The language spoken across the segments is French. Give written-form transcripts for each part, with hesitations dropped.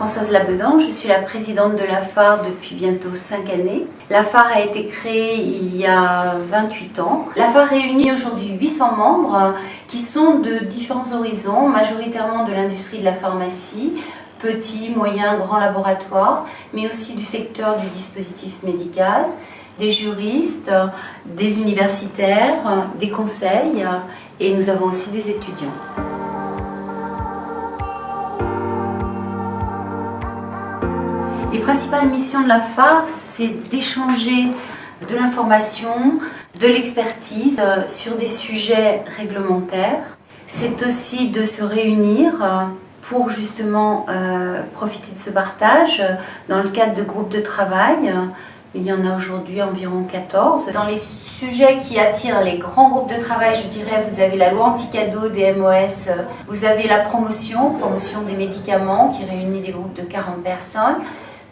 Françoise Labedan, je suis la présidente de la FAR depuis bientôt 5 années. La FAR a été créée il y a 28 ans. La FAR réunit aujourd'hui 800 membres qui sont de différents horizons, majoritairement de l'industrie de la pharmacie, petits, moyens, grands laboratoires, mais aussi du secteur du dispositif médical, des juristes, des universitaires, des conseils et nous avons aussi des étudiants. Les principales missions de la FAR, c'est d'échanger de l'information, de l'expertise sur des sujets réglementaires. C'est aussi de se réunir pour justement profiter de ce partage dans le cadre de groupes de travail. Il y en a aujourd'hui environ 14. Dans les sujets qui attirent les grands groupes de travail, je dirais, vous avez la loi anti-cadeau des MOS, vous avez la promotion des médicaments qui réunit des groupes de 40 personnes,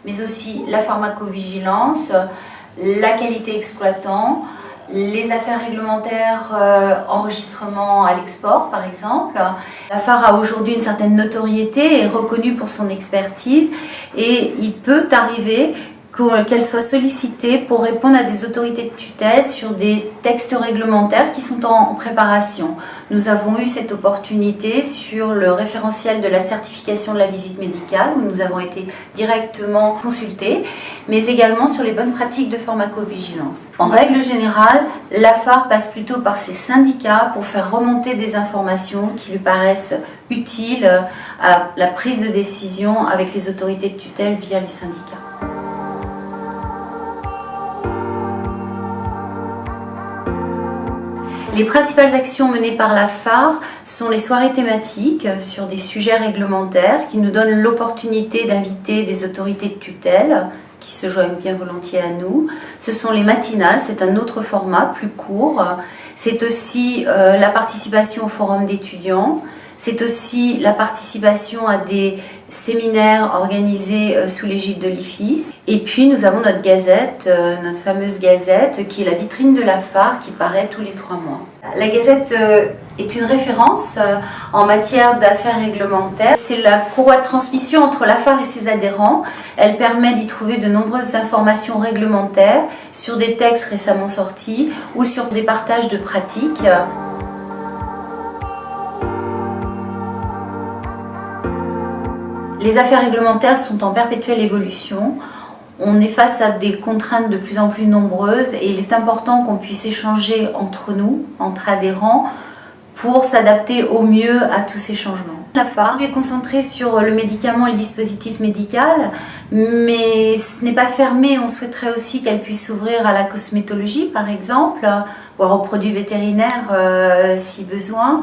mais aussi la pharmacovigilance, la qualité exploitant, les affaires réglementaires, enregistrement à l'export par exemple. La FAR a aujourd'hui une certaine notoriété, est reconnue pour son expertise et il peut arriver qu'elle soit sollicitée pour répondre à des autorités de tutelle sur des textes réglementaires qui sont en préparation. Nous avons eu cette opportunité sur le référentiel de la certification de la visite médicale, où nous avons été directement consultés, mais également sur les bonnes pratiques de pharmacovigilance. En règle générale, la FAR passe plutôt par ses syndicats pour faire remonter des informations qui lui paraissent utiles à la prise de décision avec les autorités de tutelle via les syndicats. Les principales actions menées par la FAR sont les soirées thématiques sur des sujets réglementaires qui nous donnent l'opportunité d'inviter des autorités de tutelle qui se joignent bien volontiers à nous. Ce sont les matinales, c'est un autre format plus court. C'est aussi la participation au forum d'étudiants. C'est aussi la participation à des séminaires organisés sous l'égide de l'IFIS. Et puis nous avons notre gazette, notre fameuse gazette, qui est la vitrine de la FAR, qui paraît tous les 3 mois. La gazette est une référence en matière d'affaires réglementaires. C'est la courroie de transmission entre la FAR et ses adhérents. Elle permet d'y trouver de nombreuses informations réglementaires sur des textes récemment sortis ou sur des partages de pratiques. Les affaires réglementaires sont en perpétuelle évolution. On est face à des contraintes de plus en plus nombreuses et il est important qu'on puisse échanger entre nous, entre adhérents, pour s'adapter au mieux à tous ces changements. La FAR est concentrée sur le médicament et le dispositif médical, mais ce n'est pas fermé. On souhaiterait aussi qu'elle puisse s'ouvrir à la cosmétologie, par exemple, voire aux produits vétérinaires si besoin,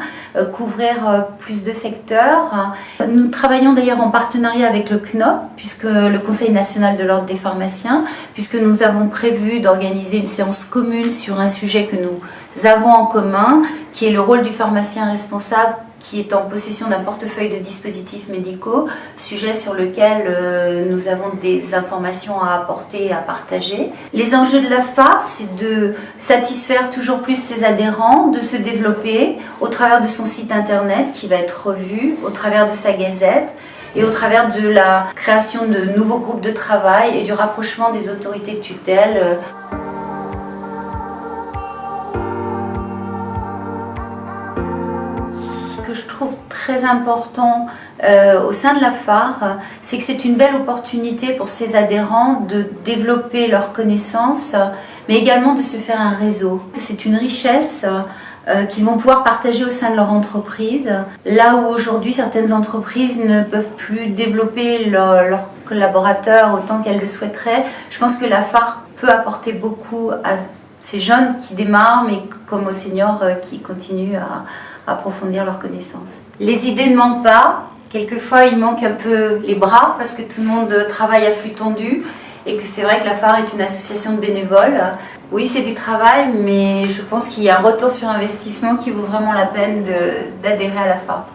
couvrir plus de secteurs. Nous travaillons d'ailleurs en partenariat avec le CNOP, puisque le Conseil national de l'ordre des pharmaciens, puisque nous avons prévu d'organiser une séance commune sur un sujet que nous avons en commun, qui est le rôle du pharmacien responsable qui est en possession d'un portefeuille de dispositifs médicaux, sujet sur lequel nous avons des informations à apporter et à partager. Les enjeux de la FAR, c'est de satisfaire toujours plus ses adhérents, de se développer au travers de son site internet qui va être revu, au travers de sa gazette et au travers de la création de nouveaux groupes de travail et du rapprochement des autorités de tutelle. Ce que je trouve très important au sein de la FAR, c'est que c'est une belle opportunité pour ses adhérents de développer leurs connaissances, mais également de se faire un réseau. C'est une richesse qu'ils vont pouvoir partager au sein de leur entreprise. Là où aujourd'hui certaines entreprises ne peuvent plus développer leurs collaborateurs autant qu'elles le souhaiteraient, je pense que la FAR peut apporter beaucoup à ces jeunes qui démarrent, mais comme aux seniors qui continuent à approfondir leurs connaissances. Les idées ne manquent pas. Quelquefois, il manque un peu les bras parce que tout le monde travaille à flux tendu et que c'est vrai que la FAR est une association de bénévoles. Oui, c'est du travail, mais je pense qu'il y a un retour sur investissement qui vaut vraiment la peine d'adhérer à la FAR.